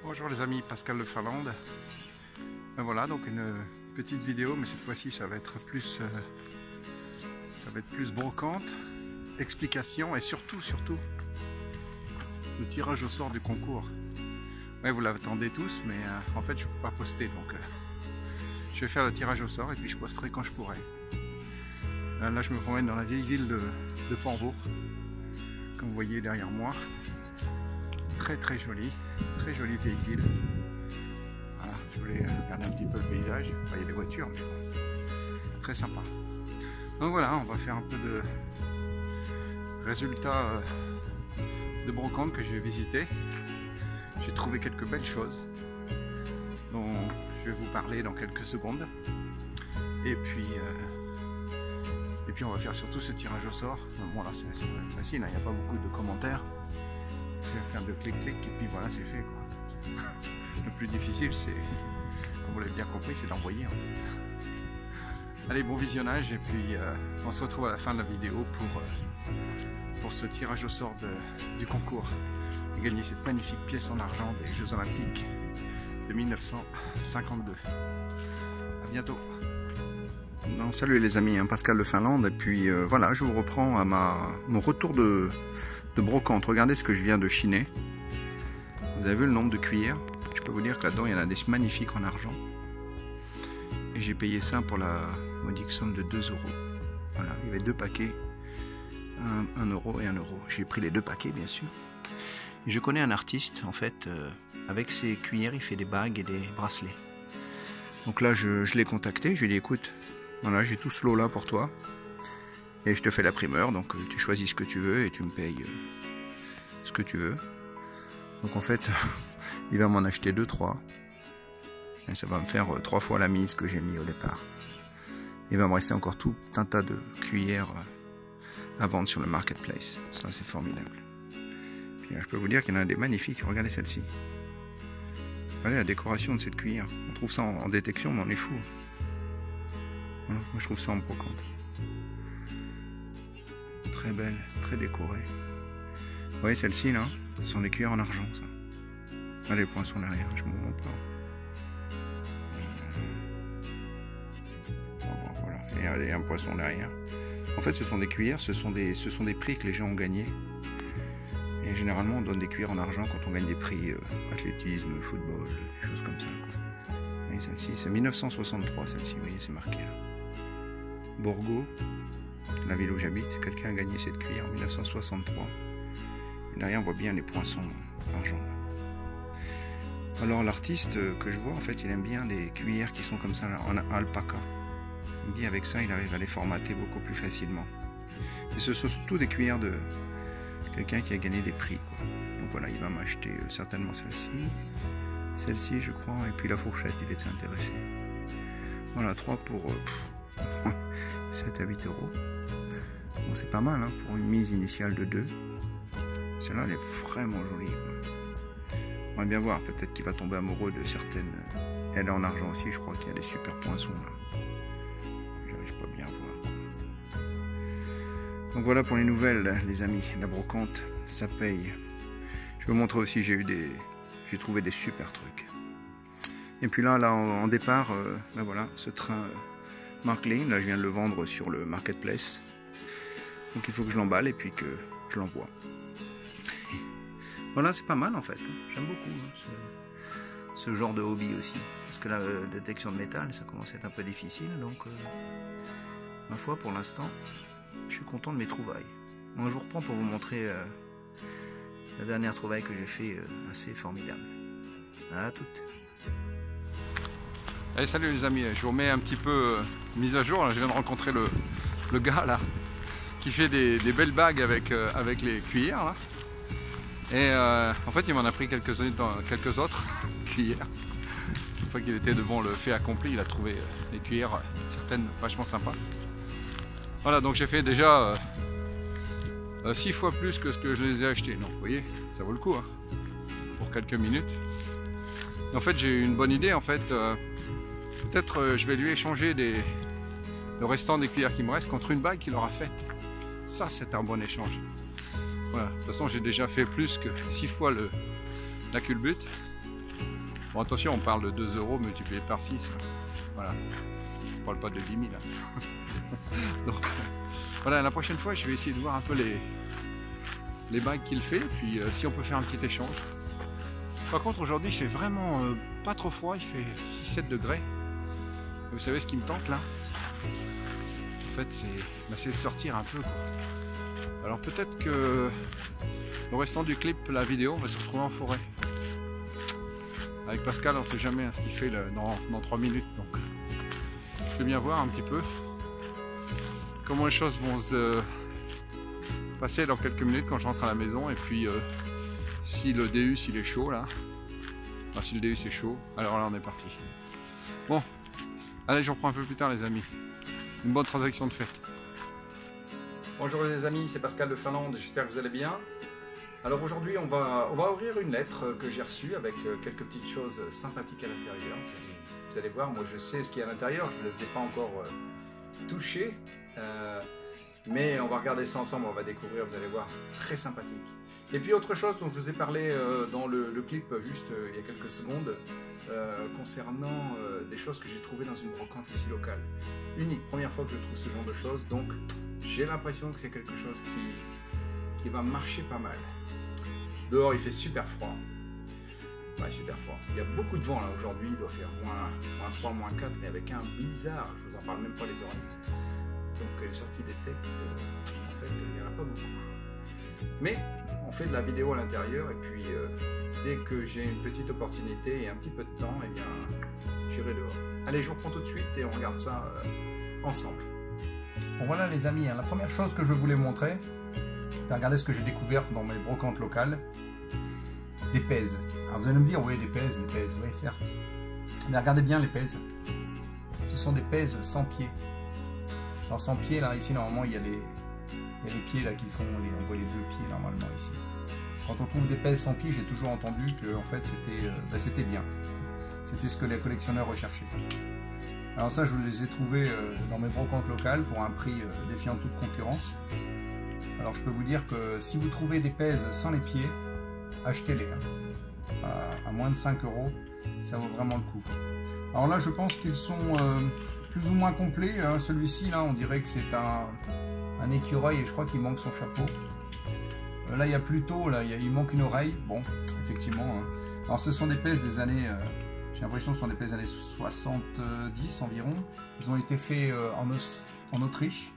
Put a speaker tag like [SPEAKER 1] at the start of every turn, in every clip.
[SPEAKER 1] Bonjour les amis, Pascal de Finlande. Ben voilà, donc une petite vidéo, mais cette fois-ci ça va être plus brocante, explication et surtout le tirage au sort du concours. Ouais, vous l'attendez tous, mais en fait je ne peux pas poster, donc je vais faire le tirage au sort et puis je posterai quand je pourrai. Là je me promène dans la vieille ville de Porvoo, comme vous voyez derrière moi. Très jolie vieille ville. Voilà, je voulais regarder un petit peu le paysage. Enfin, il y a des voitures, mais bon, très sympa. Donc voilà, on va faire un peu de résultats de brocante que je vais visiter. J'ai trouvé quelques belles choses dont je vais vous parler dans quelques secondes. Et puis on va faire surtout ce tirage au sort. Bon là c'est facile, hein, il n'y a pas beaucoup de commentaires. Je vais faire de clic-clic et puis voilà, c'est fait quoi. Le plus difficile, c'est, comme vous l'avez bien compris, c'est d'envoyer en fait. Allez, bon visionnage et puis on se retrouve à la fin de la vidéo pour ce tirage au sort du concours et gagner cette magnifique pièce en argent des Jeux Olympiques de 1952. À bientôt. Non, salut les amis, hein, Pascal de Finlande, et puis voilà, je vous reprends à mon retour de brocante. Regardez ce que je viens de chiner. Vous avez vu le nombre de cuillères? Je peux vous dire que là-dedans il y en a des magnifiques en argent. Et j'ai payé ça pour la modique somme de 2 €. Voilà, il y avait 2 paquets, 1 € et 1 €. J'ai pris les 2 paquets bien sûr. Et je connais un artiste en fait, avec ses cuillères il fait des bagues et des bracelets. Donc là je l'ai contacté, je lui ai dit écoute, voilà, j'ai tout ce lot là pour toi. Et je te fais la primeur, donc tu choisis ce que tu veux et tu me payes ce que tu veux. Donc en fait, il va m'en acheter 2-3. Et ça va me faire 3 fois la mise que j'ai mis au départ. Il va me rester encore tout un tas de cuillères à vendre sur le marketplace. Ça c'est formidable. Puis là, je peux vous dire qu'il y en a des magnifiques. Regardez celle-ci. Regardez la décoration de cette cuillère. On trouve ça en détection, mais on est fou. Voilà, moi je trouve ça en brocante. Très belle, très décorée. Vous voyez celle-ci là, ce sont des cuillères en argent ça. Là les poinçons derrière, je ne vous montre pas. Bon, voilà, et un poisson derrière. En fait ce sont des cuillères, ce sont des prix que les gens ont gagnés. Et généralement on donne des cuillères en argent quand on gagne des prix athlétisme, football, des choses comme ça. Vous voyez celle-ci, c'est 1963 celle-ci, vous voyez c'est marqué là. Borgo. La ville où j'habite, quelqu'un a gagné cette cuillère en 1963. Et derrière, on voit bien les poinçons argent. Alors, l'artiste que je vois, en fait, il aime bien les cuillères qui sont comme ça, en alpaca. Il me dit, avec ça, il arrive à les formater beaucoup plus facilement. Et ce sont surtout des cuillères de quelqu'un qui a gagné des prix, quoi. Donc voilà, il va m'acheter certainement celle-ci, je crois, et puis la fourchette, il était intéressé. Voilà, 3 pour 7 à 8 €. Bon, c'est pas mal hein, pour une mise initiale de 2. Celle-là, elle est vraiment jolie. On va bien voir, peut-être qu'il va tomber amoureux de certaines. Elle est en argent aussi, je crois qu'il y a des super poinçons là. J'arrive pas bien à voir. Donc voilà pour les nouvelles, les amis. La brocante, ça paye. Je vais vous montrer aussi, j'ai trouvé des super trucs. Et puis là en départ, ben voilà, ce train Mark Lane, là je viens de le vendre sur le marketplace. Donc il faut que je l'emballe et puis que je l'envoie. Voilà, c'est pas mal en fait. J'aime beaucoup ce genre de hobby aussi. Parce que la détection de métal, ça commence à être un peu difficile. Donc, ma foi, pour l'instant, je suis content de mes trouvailles. Moi, je vous reprends pour vous montrer la dernière trouvaille que j'ai fait, assez formidable. À toutes. Allez, salut les amis. Je vous remets un petit peu mise à jour. Là, je viens de rencontrer le gars là, qui fait des belles bagues avec les cuillères là. Et en fait il m'en a pris quelques autres cuillères. Une fois qu'il était devant le fait accompli, il a trouvé les cuillères, certaines vachement sympas. Voilà, donc j'ai fait déjà 6 fois plus que ce que je les ai achetés. Donc vous voyez, ça vaut le coup hein, pour quelques minutes. Et en fait j'ai eu une bonne idée en fait. Peut-être je vais lui échanger le restant des cuillères qui me restent contre une bague qu'il aura faite. Ça c'est un bon échange. Voilà, de toute façon j'ai déjà fait plus que 6 fois la culbute. Bon, attention, on parle de 2 € multiplié par 6. Voilà. On parle pas de 10 000. Donc, voilà, la prochaine fois, je vais essayer de voir un peu les bagues qu'il fait, puis si on peut faire un petit échange. Par contre, aujourd'hui, il fait vraiment pas trop froid, il fait 6-7 degrés. Et vous savez ce qui me tente là? En fait, c'est d'essayer de sortir un peu, quoi. Alors peut-être que le restant du clip, la vidéo, on va se retrouver en forêt. Avec Pascal, on ne sait jamais ce qu'il fait là, dans 3 minutes. Donc, je vais bien voir un petit peu comment les choses vont se passer dans quelques minutes quand je rentre à la maison. Et puis, si le DU, s'il est chaud là, enfin, si le DU c'est chaud, alors là on est parti. Bon, allez, je reprends un peu plus tard les amis. Une bonne transaction de fête.
[SPEAKER 2] Bonjour les amis, c'est Pascal de Finlande, j'espère que vous allez bien. Alors aujourd'hui on va ouvrir une lettre que j'ai reçue avec quelques petites choses sympathiques à l'intérieur. Vous allez voir, moi je sais ce qu'il y a à l'intérieur, je ne les ai pas encore touchées. Mais on va regarder ça ensemble, on va découvrir, vous allez voir, très sympathique. Et puis autre chose dont je vous ai parlé dans le clip juste il y a quelques secondes, concernant des choses que j'ai trouvées dans une brocante ici locale. Unique, première fois que je trouve ce genre de choses, donc j'ai l'impression que c'est quelque chose qui va marcher pas mal. Dehors il fait super froid. Ouais, super froid. Il y a beaucoup de vent là aujourd'hui, il doit faire moins 3, moins 4, mais avec un blizzard, je vous en parle même pas les oreilles. Donc les sorties des têtes, en fait, il n'y en a pas beaucoup. Mais on fait de la vidéo à l'intérieur et puis dès que j'ai une petite opportunité et un petit peu de temps, eh bien j'irai dehors. Allez, je vous reprends tout de suite et on regarde ça ensemble.
[SPEAKER 3] Bon voilà les amis, la première chose que je voulais montrer, c'est regarder ce que j'ai découvert dans mes brocantes locales. Des pèses. Alors vous allez me dire, oui des pèses, oui certes. Mais regardez bien les pèses. Ce sont des pèses sans pieds. Alors sans pieds, là ici normalement il y a les pieds là qui font, on voit les 2 pieds normalement ici. Quand on trouve des pèses sans pieds, j'ai toujours entendu que en fait c'était bien. C'était ce que les collectionneurs recherchaient. Alors ça, je les ai trouvés dans mes brocantes locales pour un prix défiant toute concurrence. Alors je peux vous dire que si vous trouvez des pèses sans les pieds, achetez-les. Hein. À moins de 5 €, ça vaut vraiment le coup. Alors là, je pense qu'ils sont plus ou moins complets. Hein. Celui-ci, là, on dirait que c'est un écureuil et je crois qu'il manque son chapeau. Là, il y a plutôt, là, il manque une oreille. Bon, effectivement. Hein. Alors ce sont des pèses des années... J'ai l'impression que ce sont des pèses des années 70 environ. Ils ont été faits en Autriche.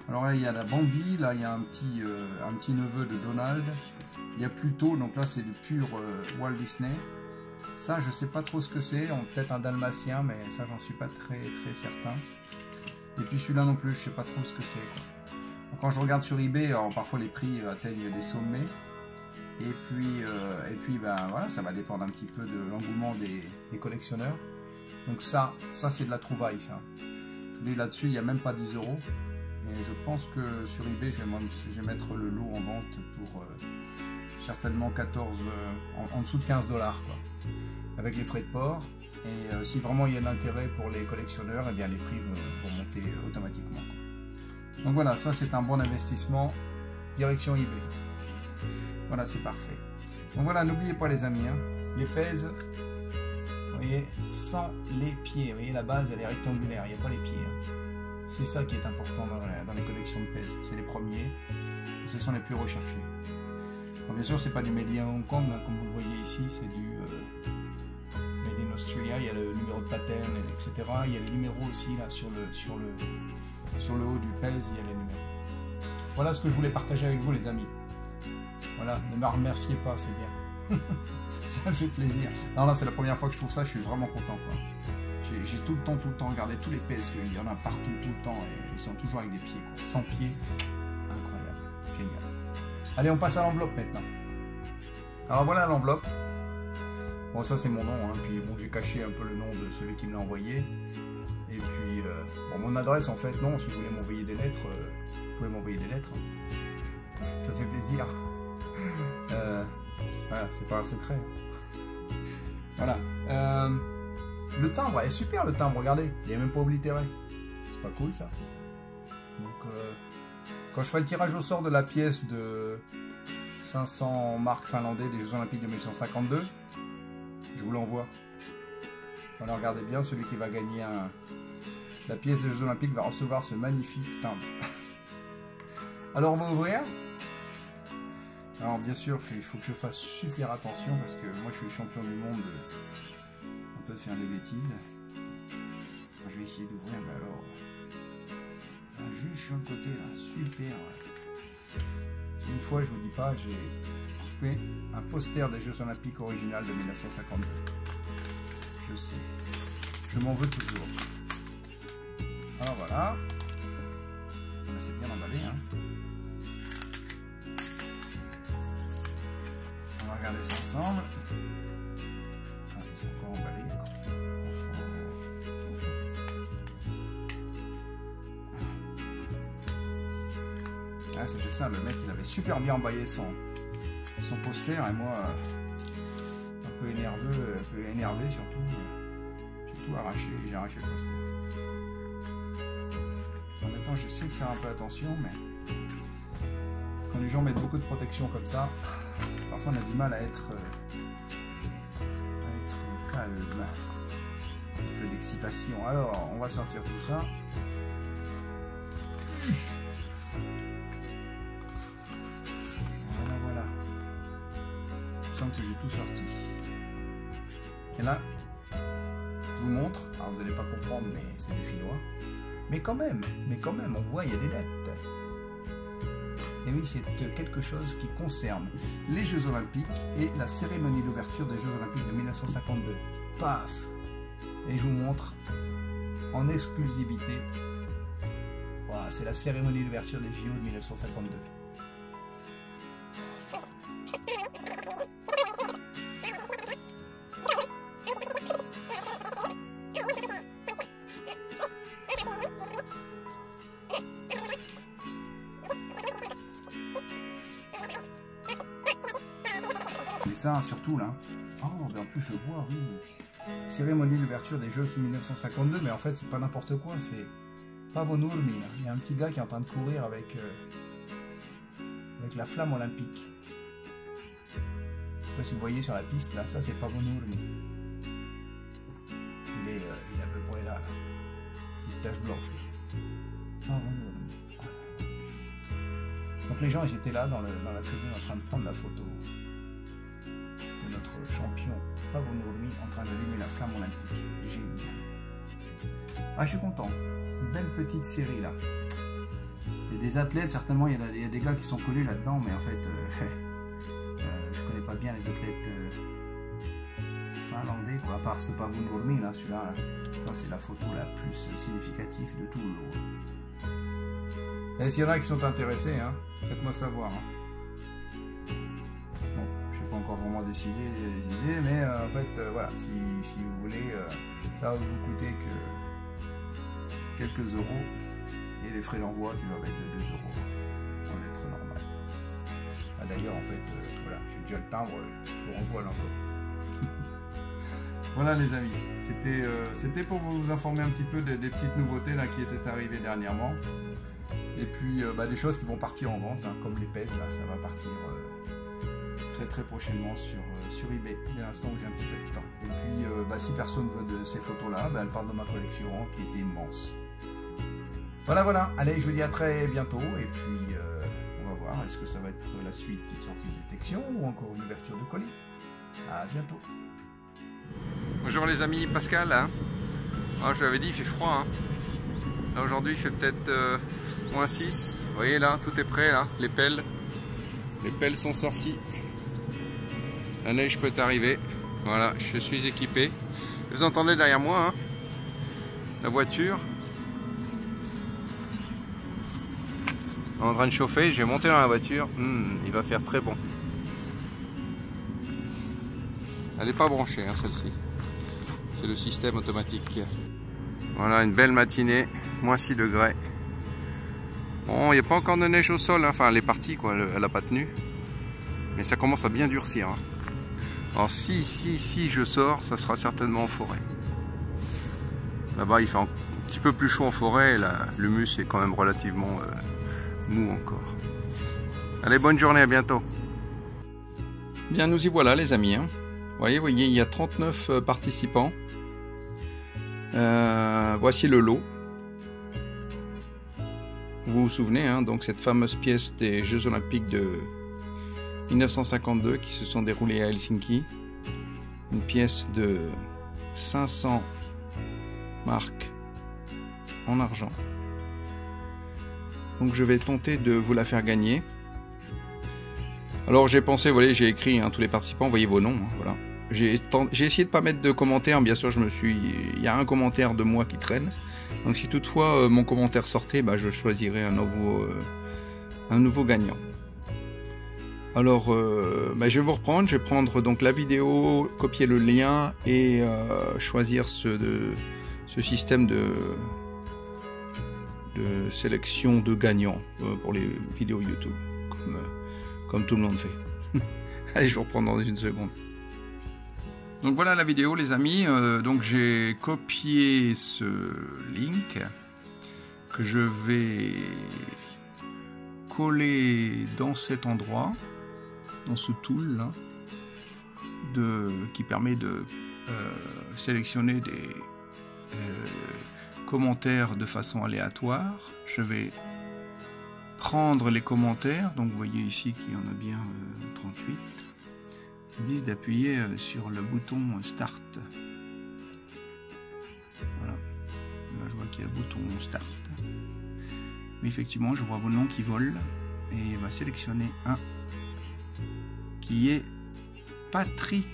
[SPEAKER 3] Alors là, il y a la Bambi, là, il y a un petit neveu de Donald. Il y a Pluto, donc là, c'est du pur Walt Disney. Ça, je ne sais pas trop ce que c'est. Peut-être un dalmatien, mais ça, j'en suis pas très certain. Et puis celui-là non plus, je ne sais pas trop ce que c'est. Quand je regarde sur eBay, alors, parfois les prix atteignent des sommets. Et puis ben, voilà, ça va dépendre un petit peu de l'engouement des collectionneurs. Donc ça c'est de la trouvaille ça. Je vous dis là-dessus, il n'y a même pas 10 €. Et je pense que sur eBay, je vais mettre le lot en vente pour certainement 14, en dessous de 15 $, quoi. Avec les frais de port. Et si vraiment il y a de l'intérêt pour les collectionneurs, eh bien les prix vont monter automatiquement, quoi. Donc voilà, ça c'est un bon investissement. Direction eBay. Voilà, c'est parfait. Donc voilà, n'oubliez pas les amis, hein, les pèses, vous voyez, sans les pieds. Vous voyez, la base, elle est rectangulaire, il n'y a pas les pieds. Hein. C'est ça qui est important dans les collections de pèses. C'est les premiers, et ce sont les plus recherchés. Bon, bien sûr, c'est pas du Made in Hong Kong, hein, comme vous le voyez ici, c'est du Made in Australia. Il y a le numéro de pattern, etc. Il y a les numéros aussi, là, sur le haut du pèse, il y a les numéros. Voilà ce que je voulais partager avec vous, les amis. Voilà, ne me remerciez pas, c'est bien. Ça fait plaisir. Non, là, c'est la première fois que je trouve ça, je suis vraiment content, quoi. J'ai tout le temps regardé tous les pèses, il y en a partout, tout le temps, et ils sont toujours avec des pieds, quoi. Sans pieds, incroyable, génial. Allez, on passe à l'enveloppe maintenant. Alors voilà l'enveloppe. Bon, ça c'est mon nom, hein. Puis bon, j'ai caché un peu le nom de celui qui me l'a envoyé. Et puis, bon, mon adresse, en fait, non, si vous voulez m'envoyer des lettres, vous pouvez m'envoyer des lettres. Hein. Ça fait plaisir. Voilà, c'est pas un secret. Voilà. Le timbre est super, le timbre, regardez, il n'est même pas oblitéré. C'est pas cool ça. Donc, quand je ferai le tirage au sort de la pièce de 500 marques finlandais des Jeux Olympiques de 1952, Je vous l'envoie. Voilà, regardez bien, celui qui va gagner la pièce des Jeux Olympiques va recevoir ce magnifique timbre. Alors on va ouvrir. Alors bien sûr, il faut que je fasse super attention parce que moi je suis le champion du monde un peu faire des bêtises. Je vais essayer d'ouvrir, mais alors juste sur le côté là, super. Une fois, je vous dis pas, j'ai coupé un poster des Jeux Olympiques original de 1952. Je sais, je m'en veux toujours. Alors voilà, c'est bien emballé, hein. On va regarder ça ensemble. Ah, c'est encore emballé. Ah, c'était ça, le mec il avait super bien emballé son poster et moi un peu énervé surtout. J'ai tout arraché, j'ai arraché le poster. En même temps j'essaie de faire un peu attention, mais quand les gens mettent beaucoup de protection comme ça, parfois on a du mal à être calme. Un peu d'excitation. Alors on va sortir tout ça. Que j'ai tout sorti. Et là, je vous montre. Alors vous n'allez pas comprendre, mais c'est du finnois. Mais quand même, on voit, il y a des lettres. Et oui, c'est quelque chose qui concerne les Jeux Olympiques et la cérémonie d'ouverture des Jeux Olympiques de 1952. Paf! Et je vous montre en exclusivité. Voilà, c'est la cérémonie d'ouverture des JO de 1952. Mais ça, surtout là. Oh, mais en plus je vois, oui. Cérémonie d'ouverture des Jeux 1952, mais en fait c'est pas n'importe quoi, c'est Paavo Nurmi. Il y a un petit gars qui est en train de courir avec la flamme olympique. Je sais pas si vous voyez sur la piste là, ça c'est Paavo Nurmi. Il est à peu près là. Petite tache blanche. Paavo Nurmi. Donc les gens ils étaient là dans la tribune en train de prendre la photo de notre champion Paavo Nurmi en train d'allumer la flamme olympique. Génial. Ah, je suis content. Une belle petite série là. Il y a des athlètes, certainement il y a des gars qui sont connus là-dedans, mais en fait je connais pas bien les athlètes finlandais, quoi, à part ce Paavo Nurmi là, celui-là. Ça c'est la photo la plus significative de tout le lot. Et s'il y en a qui sont intéressés, hein, faites-moi savoir. Hein. Bon, je n'ai pas encore vraiment décidé des idées, mais en fait, voilà, si vous voulez, ça va vous coûter que quelques euros et les frais d'envoi qui doivent être de 2 euros en lettres normales. Ah, d'ailleurs, en fait, voilà, j'ai déjà le timbre, je vous renvoie l'enveloppe. Voilà les amis, c'était pour vous informer un petit peu des petites nouveautés là qui étaient arrivées dernièrement. Et puis des choses qui vont partir en vente, hein, comme les pèses, là, ça va partir très prochainement sur eBay, dès l'instant où j'ai un petit peu de temps. Et puis si personne veut de ces photos-là, elle part de ma collection qui est immense. Voilà, allez, je vous dis à très bientôt, et puis on va voir, est-ce que ça va être la suite d'une sortie de détection ou encore une ouverture de colis. À bientôt.
[SPEAKER 1] Bonjour les amis, Pascal, hein. Ah, je l'avais dit, il fait froid, hein. Là aujourd'hui il fait peut-être moins 6, vous voyez là, tout est prêt là, les pelles sont sorties, la neige peut arriver, voilà, je suis équipé, vous entendez derrière moi, hein, la voiture, en train de chauffer, je vais monter dans la voiture, il va faire très bon, elle n'est pas branchée hein, celle-ci, c'est le système automatique. Voilà, une belle matinée, moins 6 degrés. Bon, il n'y a pas encore de neige au sol, hein. Enfin elle est partie quoi, elle n'a pas tenu. Mais ça commence à bien durcir. Hein. Alors si je sors, ça sera certainement en forêt. Là-bas il fait un petit peu plus chaud en forêt, et l'humus est quand même relativement mou encore. Allez, bonne journée, à bientôt. Bien, nous y voilà les amis. Hein.
[SPEAKER 2] Voyez, il y a 39 participants. Voici le lot. Vous vous souvenez, hein, donc cette fameuse pièce des Jeux Olympiques de 1952 qui se sont déroulés à Helsinki. Une pièce de 500 marques en argent. Donc je vais tenter de vous la faire gagner. Alors j'ai pensé, vous voyez, j'ai écrit tous les participants, voyez vos noms, voilà. J'ai essayé de pas mettre de commentaires, bien sûr il y a un commentaire de moi qui traîne. Donc si toutefois mon commentaire sortait, je choisirai un nouveau gagnant. Alors je vais vous reprendre, je vais prendre donc la vidéo, copier le lien et choisir ce système de sélection de gagnants pour les vidéos YouTube, comme tout le monde fait. Allez, je vous reprends dans une seconde. Donc voilà la vidéo les amis, donc j'ai copié ce link que je vais coller dans cet endroit, dans ce tool là, qui permet de sélectionner des commentaires de façon aléatoire. Je vais prendre les commentaires, donc vous voyez ici qu'il y en a bien 38. Ils disent d'appuyer sur le bouton Start. Voilà. Là, je vois qu'il y a le bouton Start. Mais effectivement, je vois vos noms qui volent. Et il va sélectionner un qui est Patrick.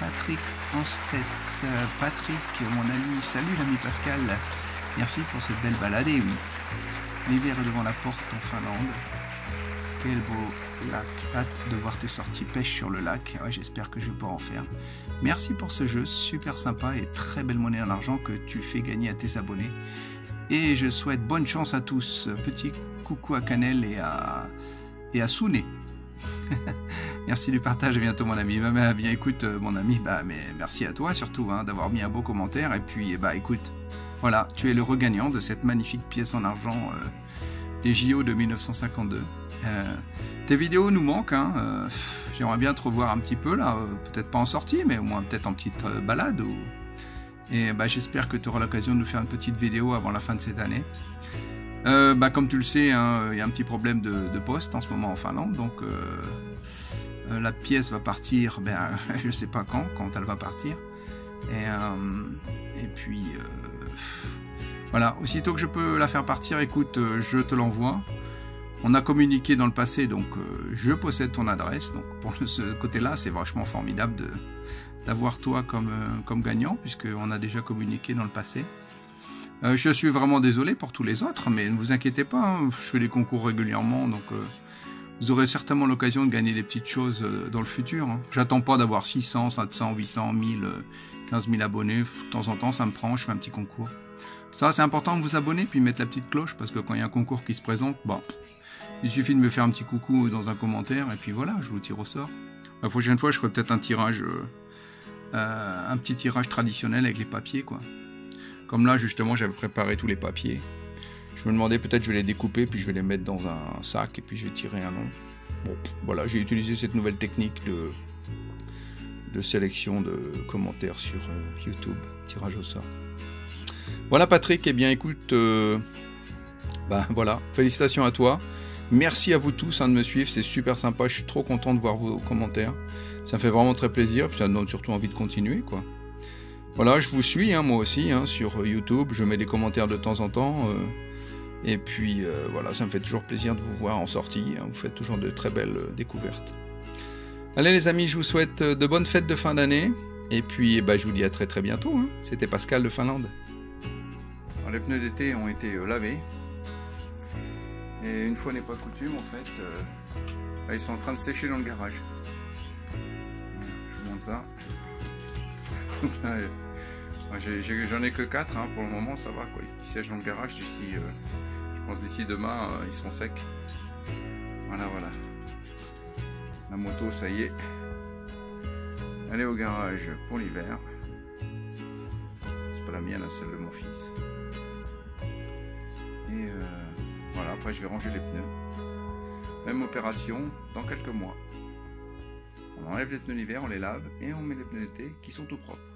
[SPEAKER 2] Patrick Anstedt. Patrick, mon ami. Salut l'ami Pascal. Merci pour cette belle balade. Et oui, l'hiver est devant la porte en Finlande. Quel beau lac, hâte de voir tes sorties pêche sur le lac. Ouais, j'espère que je vais pouvoir en faire. Merci pour ce jeu, super sympa et très belle monnaie en argent que tu fais gagner à tes abonnés. Et je souhaite bonne chance à tous. Petit coucou à Canel et à Souné. Merci du partage, à bientôt mon ami. Bien écoute mon ami, mais merci à toi surtout d'avoir mis un beau commentaire. Et puis écoute, voilà, tu es le regagnant de cette magnifique pièce en argent des JO de 1952. Tes vidéos nous manquent, j'aimerais bien te revoir un petit peu là, peut-être pas en sortie, mais au moins peut-être en petite balade. Et j'espère que tu auras l'occasion de nous faire une petite vidéo avant la fin de cette année. Comme tu le sais, il y a un petit problème de poste en ce moment en Finlande, donc la pièce va partir, je sais pas quand elle va partir. Et puis voilà, aussitôt que je peux la faire partir, écoute, je te l'envoie. On a communiqué dans le passé, donc je possède ton adresse. Donc pour ce côté-là, c'est vachement formidable d'avoir toi comme gagnant, puisqu'on a déjà communiqué dans le passé. Je suis vraiment désolé pour tous les autres, mais ne vous inquiétez pas, je fais des concours régulièrement, donc vous aurez certainement l'occasion de gagner des petites choses dans le futur. J'attends pas d'avoir 600, 700, 800, 1000, 15 000 abonnés. De temps en temps, ça me prend, je fais un petit concours. Ça, c'est important de vous abonner, puis mettre la petite cloche, parce que quand il y a un concours qui se présente, il suffit de me faire un petit coucou dans un commentaire, et puis voilà, je vous tire au sort. La prochaine fois, je ferai peut-être un tirage, un petit tirage traditionnel avec les papiers, quoi. Comme là, justement, j'avais préparé tous les papiers. Je me demandais, peut-être je vais les découper, puis je vais les mettre dans un sac, et puis je vais tirer un nom. Bon, voilà, j'ai utilisé cette nouvelle technique de sélection de commentaires sur YouTube, tirage au sort. Voilà Patrick, eh bien écoute, voilà, félicitations à toi. Merci à vous tous de me suivre, c'est super sympa, je suis trop content de voir vos commentaires. Ça me fait vraiment très plaisir, puis ça me donne surtout envie de continuer, quoi. Voilà, je vous suis, moi aussi, sur YouTube, je mets des commentaires de temps en temps. Et puis, voilà, ça me fait toujours plaisir de vous voir en sortie. Vous faites toujours de très belles découvertes. Allez les amis, je vous souhaite de bonnes fêtes de fin d'année. Et puis, je vous dis à très très bientôt. C'était Pascal de Finlande. Alors, les pneus d'été ont été lavés. Et une fois n'est pas coutume, en fait, ils sont en train de sécher dans le garage. Voilà, je vous montre ça. J'en ai que 4 pour le moment, ça va quoi. Ils siègent dans le garage d'ici, je pense d'ici demain, ils seront secs. Voilà. La moto, ça y est. Elle est au garage pour l'hiver. C'est pas la mienne, celle de mon fils. Et voilà, après je vais ranger les pneus. Même opération dans quelques mois.
[SPEAKER 1] On enlève les pneus d'hiver, on les lave et on met les pneus d'été qui sont tout propres.